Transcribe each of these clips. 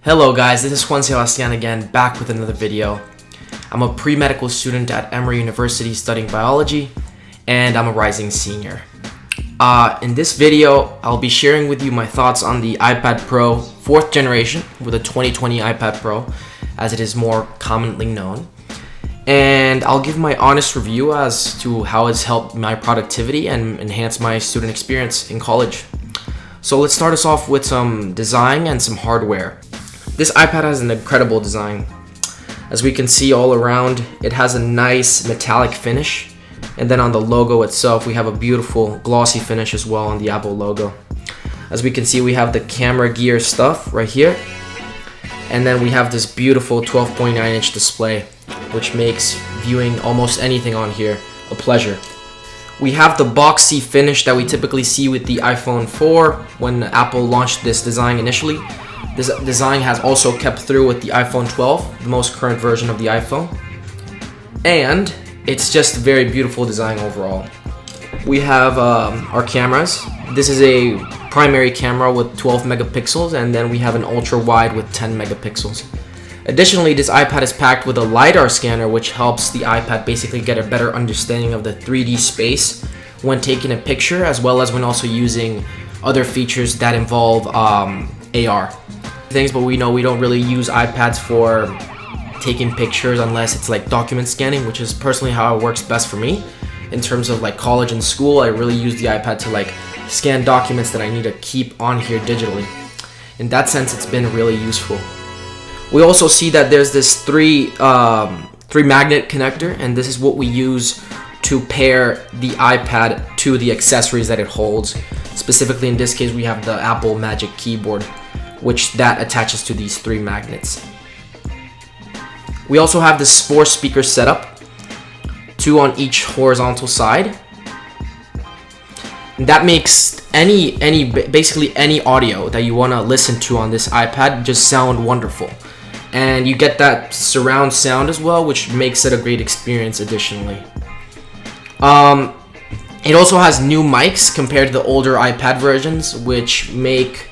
Hello guys, this is Juan Sebastian again, back with another video. I'm a pre-medical student at Emory University studying biology, and I'm a rising senior. In this video, I'll be sharing with you my thoughts on the iPad Pro 4th generation, with the 2020 iPad Pro, as it is more commonly known. And I'll give my honest review as to how it's helped my productivity and enhanced my student experience in college. So let's start us off with some design and some hardware. This iPad has an incredible design. As we can see all around, it has a nice metallic finish. And then on the logo itself, we have a beautiful glossy finish as well on the Apple logo. As we can see, we have the camera gear stuff right here. And then we have this beautiful 12.9-inch display, which makes viewing almost anything on here a pleasure. We have the boxy finish that we typically see with the iPhone 4 when Apple launched this design initially. This design has also kept through with the iPhone 12, the most current version of the iPhone. And it's just a very beautiful design overall. We have our cameras. This is a primary camera with 12 megapixels, and then we have an ultra wide with 10 megapixels. Additionally, this iPad is packed with a LiDAR scanner, which helps the iPad basically get a better understanding of the 3D space when taking a picture, as well as when also using other features that involve AR. But we know we don't really use iPads for taking pictures unless it's like document scanning, which is personally how it works best for me. In terms of like college and school, I really use the iPad to like scan documents that I need to keep on here digitally. In that sense, it's been really useful. We also see that there's this three magnet connector, and this is what we use to pair the iPad to the accessories that it holds. Specifically in this case, we have the Apple Magic Keyboard, which that attaches to these three magnets. We also have this 4-speaker setup, 2 on each horizontal side. And that makes basically any audio that you want to listen to on this iPad just sound wonderful. And you get that surround sound as well, which makes it a great experience additionally. It also has new mics compared to the older iPad versions, which make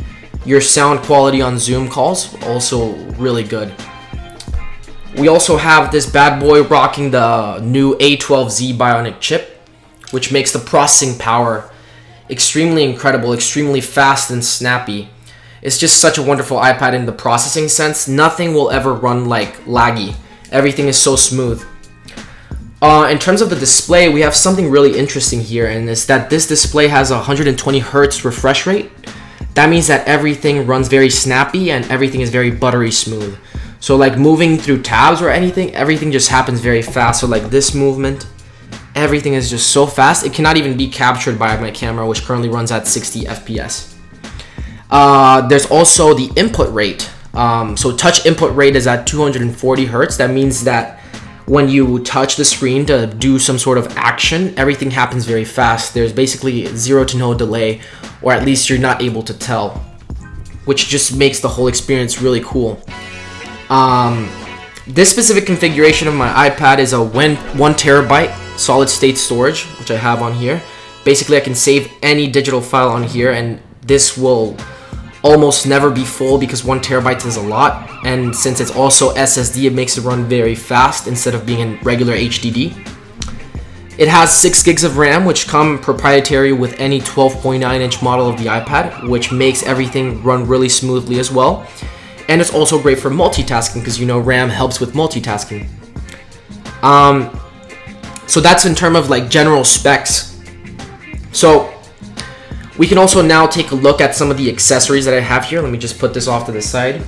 your sound quality on Zoom calls also really good. We also have this bad boy rocking the new A12Z Bionic chip, which makes the processing power extremely incredible, extremely fast and snappy. It's just such a wonderful iPad in the processing sense. Nothing will ever run like laggy. Everything is so smooth. In terms of the display, we have something really interesting here, and it's that this display has a 120 Hz refresh rate. That means that everything runs very snappy and everything is very buttery smooth. So like moving through tabs or anything, everything just happens very fast. So like this movement, everything is just so fast. It cannot even be captured by my camera, which currently runs at 60 FPS. There's also the input rate. So touch input rate is at 240 Hz. That means that when you touch the screen to do some sort of action, everything happens very fast. There's basically 0 to no delay, or at least you're not able to tell, which just makes the whole experience really cool. This specific configuration of my iPad is a 1 terabyte solid state storage, which I have on here. Basically, I can save any digital file on here, and this will almost never be full because 1 terabyte is a lot. And since it's also SSD, it makes it run very fast instead of being in regular HDD. It has 6 gigs of RAM, which come proprietary with any 12.9-inch model of the iPad, which makes everything run really smoothly as well. And it's also great for multitasking because you know RAM helps with multitasking. So that's in terms of like general specs. So we can also now take a look at some of the accessories that I have here. Let me just put this off to the side.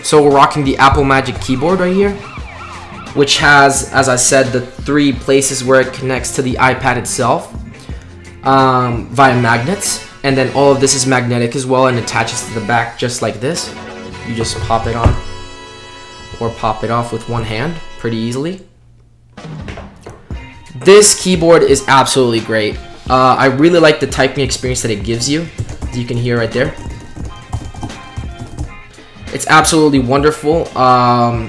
So we're rocking the Apple Magic Keyboard right here, which has, as I said, the 3 places where it connects to the iPad itself via magnets. And then all of this is magnetic as well and attaches to the back just like this. You just pop it on or pop it off with one hand pretty easily. This keyboard is absolutely great. I really like the typing experience that it gives you. As you can hear right there. It's absolutely wonderful.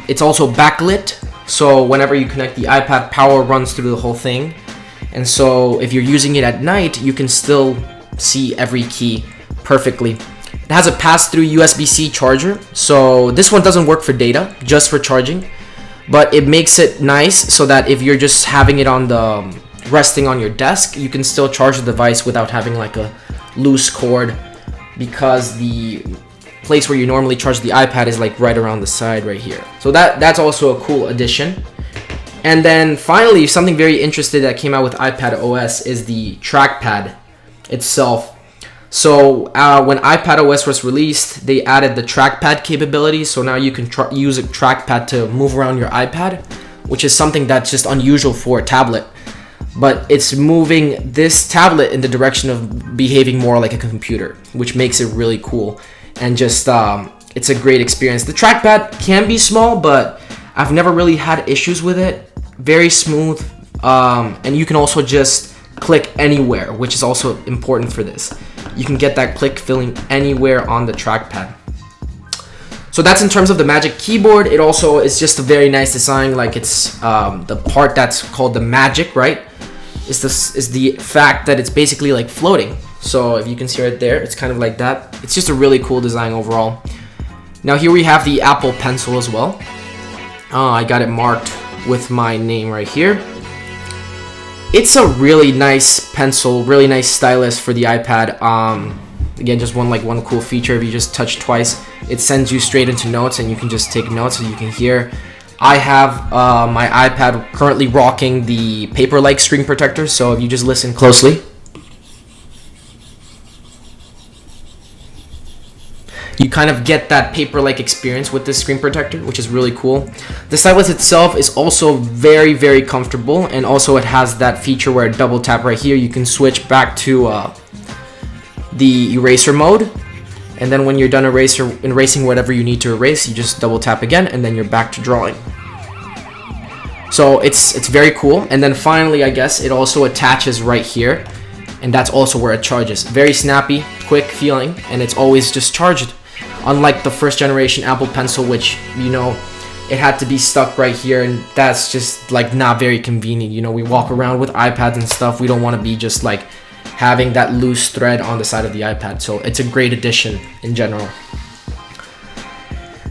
It's also backlit, so whenever you connect the iPad, power runs through the whole thing. And so if you're using it at night, you can still see every key perfectly. It has a pass-through USB-C charger, so this one doesn't work for data, just for charging. But it makes it nice so that if you're just having it on the resting on your desk, you can still charge the device without having like a loose cord, because the place where you normally charge the iPad is like right around the side right here. So that's also a cool addition. And then finally, something very interesting that came out with iPad OS is the trackpad itself. So when iPad OS was released, they added the trackpad capability. So now you can use a trackpad to move around your iPad, which is something that's just unusual for a tablet. But it's moving this tablet in the direction of behaving more like a computer, which makes it really cool. And just it's a great experience. The trackpad can be small, but I've never really had issues with it. Very smooth, and you can also just click anywhere, which is also important for this. You can get that click feeling anywhere on the trackpad. So that's in terms of the Magic Keyboard. It also is just a very nice design. Like it's the part that's called the Magic, right? Is the fact that it's basically like floating. So if you can see right there, it's kind of like that. It's just a really cool design overall. Now here we have the Apple Pencil as well. I got it marked with my name right here. It's a really nice pencil, really nice stylus for the iPad. Again, just one cool feature. If you just touch twice, it sends you straight into notes, and you can just take notes. So you can hear. I have my iPad currently rocking the paper-like screen protector. So if you just listen closely, you kind of get that paper-like experience with this screen protector, which is really cool. The stylus itself is also very, very comfortable, and also it has that feature where double tap right here, you can switch back to the eraser mode, and then when you're done erasing whatever you need to erase, you just double tap again, and then you're back to drawing. So it's very cool. And then finally, I guess it also attaches right here, and that's also where it charges. Very snappy, quick feeling, and it's always just charged. Unlike the first generation Apple Pencil, which, you know, it had to be stuck right here, and that's just like not very convenient. You know, we walk around with iPads and stuff. We don't want to be just like having that loose thread on the side of the iPad. So it's a great addition in general.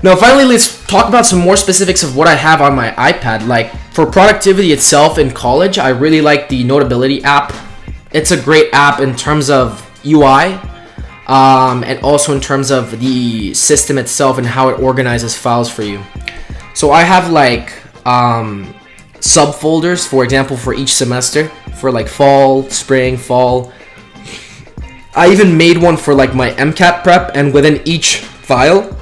Now finally, let's talk about some more specifics of what I have on my iPad. Like for productivity itself in college, I really like the Notability app. It's a great app in terms of UI, and also in terms of the system itself and how it organizes files for you. So I have like subfolders, for example, for each semester, for like fall, spring, fall. I even made one for like my MCAT prep, and within each file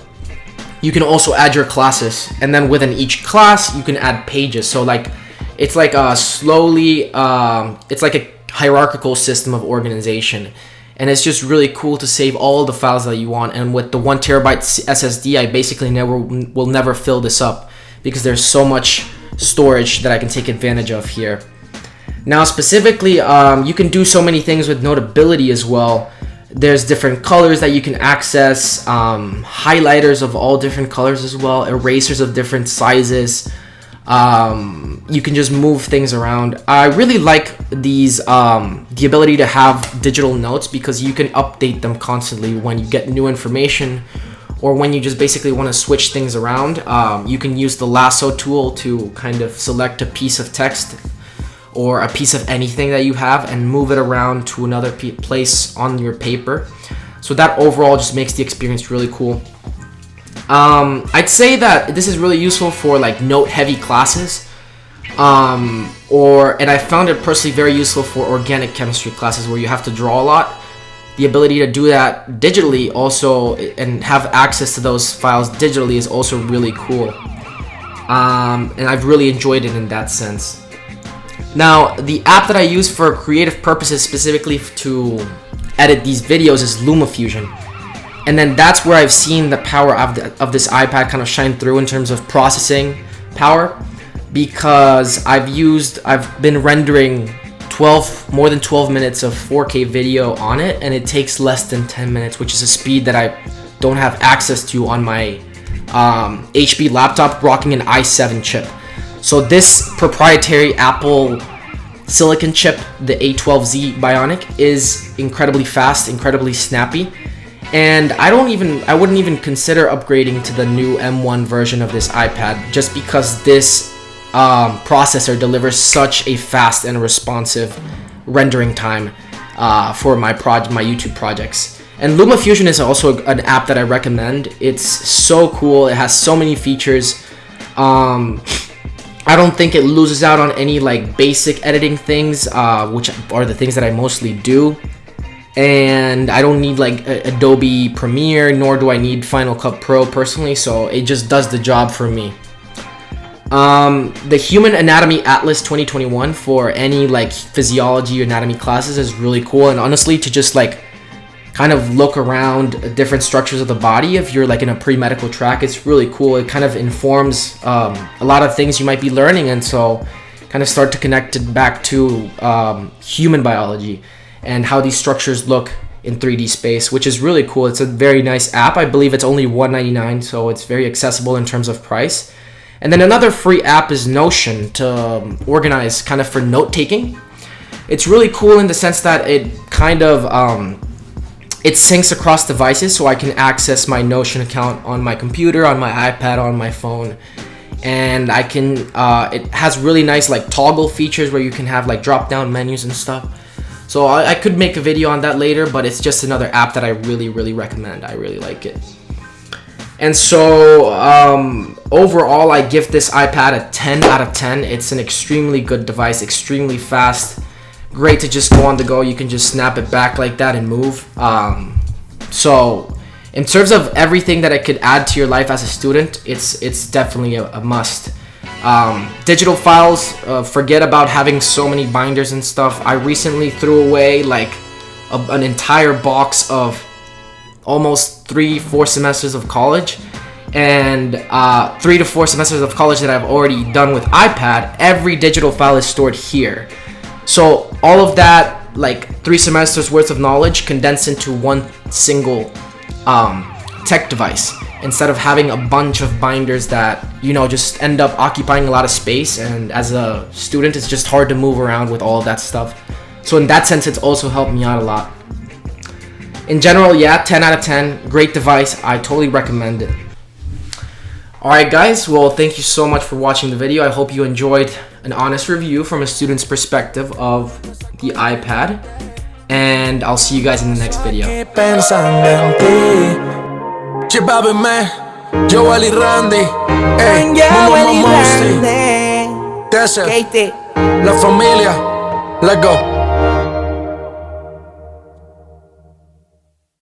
you can also add your classes, and then within each class you can add pages. So like it's like a it's like a hierarchical system of organization, and it's just really cool to save all the files that you want. And with the 1 terabyte SSD, I basically will never fill this up, because there's so much storage that I can take advantage of here. Now specifically, you can do so many things with Notability as well. There's different colors that you can access, highlighters of all different colors as well, erasers of different sizes. You can just move things around. I really like these, the ability to have digital notes, because you can update them constantly when you get new information, or when you just basically want to switch things around. You can use the lasso tool to kind of select a piece of text or a piece of anything that you have and move it around to another place on your paper. So that overall just makes the experience really cool. I'd say that this is really useful for like note-heavy classes, and I found it personally very useful for organic chemistry classes where you have to draw a lot. The ability to do that digitally also, and have access to those files digitally, is also really cool. And I've really enjoyed it in that sense. Now, the app that I use for creative purposes, specifically to edit these videos, is LumaFusion. And then that's where I've seen the power of this iPad kind of shine through in terms of processing power, because I've been rendering more than 12 minutes of 4K video on it, and it takes less than 10 minutes, which is a speed that I don't have access to on my HP laptop rocking an i7 chip. So this proprietary Apple silicon chip, the A12Z Bionic, is incredibly fast, incredibly snappy, And I wouldn't even consider upgrading to the new M1 version of this iPad just because this processor delivers such a fast and responsive rendering time for my YouTube projects. And LumaFusion is also an app that I recommend. It's so cool. It has so many features. I don't think it loses out on any like basic editing things, which are the things that I mostly do. And I don't need like Adobe Premiere, nor do I need Final Cut Pro personally, so it just does the job for me. The Human Anatomy Atlas 2021 for any like physiology or anatomy classes is really cool, and honestly, to just like kind of look around different structures of the body if you're like in a pre-medical track, it's really cool. It kind of informs a lot of things you might be learning, and so kind of start to connect it back to human biology and how these structures look in 3D space, which is really cool. It's a very nice app. I believe it's only $1.99, so it's very accessible in terms of price. And then another free app is Notion to organize kind of for note taking. It's really cool in the sense that it kind of it syncs across devices, so I can access my Notion account on my computer, on my iPad, on my phone. And I can it has really nice like toggle features where you can have like drop down menus and stuff. So I could make a video on that later, but it's just another app that I really recommend. I really like it. And so overall, I give this iPad a 10 out of 10. It's an extremely good device, extremely fast, great to just go on the go. You can just snap it back like that and move. So in terms of everything that it could add to your life as a student, it's definitely a must. Digital files, forget about having so many binders and stuff. I recently threw away like an entire box of almost 3-4 semesters of college, and 3 to 4 semesters of college that I've already done with iPad. Every digital file is stored here, so all of that like 3 semesters worth of knowledge condensed into one single tech device, instead of having a bunch of binders that, you know, just end up occupying a lot of space, and as a student it's just hard to move around with all of that stuff. So in that sense, it's also helped me out a lot. In general, yeah, 10 out of 10, great device. I totally recommend it. Alright guys, well, thank you so much for watching the video. I hope you enjoyed an honest review from a student's perspective of the iPad, and I'll see you guys in the next video. Chipabe man, Joel y Randy, Momo Monster, Desert, La Familia, let's go.